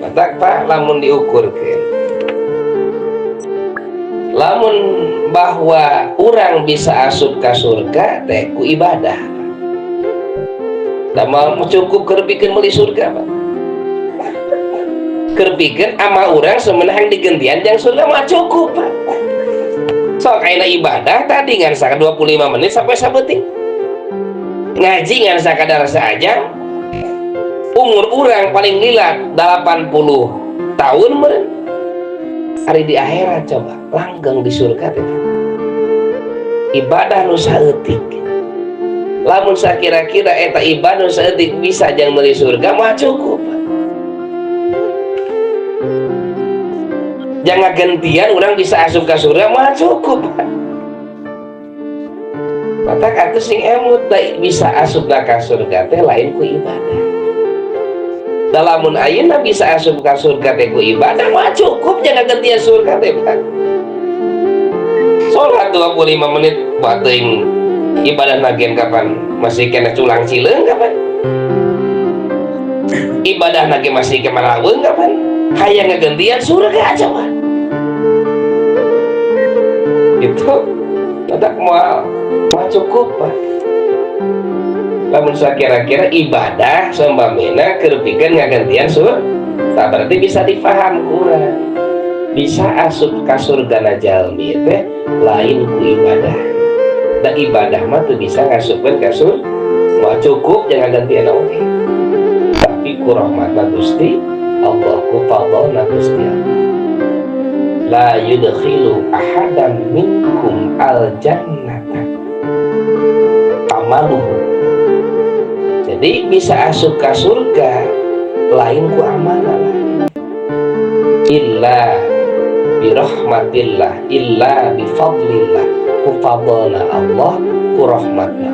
Matak Pak lamun diukurkeun, lamun bahwa orang bisa asup ka surga teh ku ibadah. Da mau cukup keur pikeun meuli surga Pak. Keur pikeun amal urang semenang digentian jang surga mah cukup Pak. Sok ayeuna ibadah tadi ngan saka 25 menit sampai sabeting. Ngaji ngan sakadar saajang. Umur urang paling lila 80 tahun meureun. Hari di akhirat coba langgeng di surga teh. Ibadah nu saeutik. Lamun sakira-kira eta ibadah nu saeutik bisa jang meuli surga mah cukup. Jangan gantian orang bisa asup ka surga mah cukup. Matak atuh sing emut bisa asup ka surga teh lain ku ibadah. Dalamun ayeuna bisa asup ka surga teh ku ibadah mah cukup, jangan gantian surga teh Pak. Salat 25 menit buat teuing ibadah nagen kapan masih kena culang cileung kapan? Ibadah nage masih kemaraweung kapan? Hayang ngagantian surga aja Pak. Itu tidak mau cukup Pak. Lamun sakira-kira ibadah sambamena keur pikeun ngagantian surga, tak berarti bisa difaham kurang. Bisa asup ka surgana jalmi teh lain ku ibadah. Da ibadah mah teu bisa ngasupkeun ka surga. Mah cukup jangan gantian oge. Tapi ku rahmatna Gusti Allah, ku fadlna Gusti Allah. La yudkhilu ahadan minkum al jannata amaluhu. Jadi bisa asup ka surga lain ku amalan illa birahmatillah illa bifadlillah, ku fadlna Allah, ku rahmatna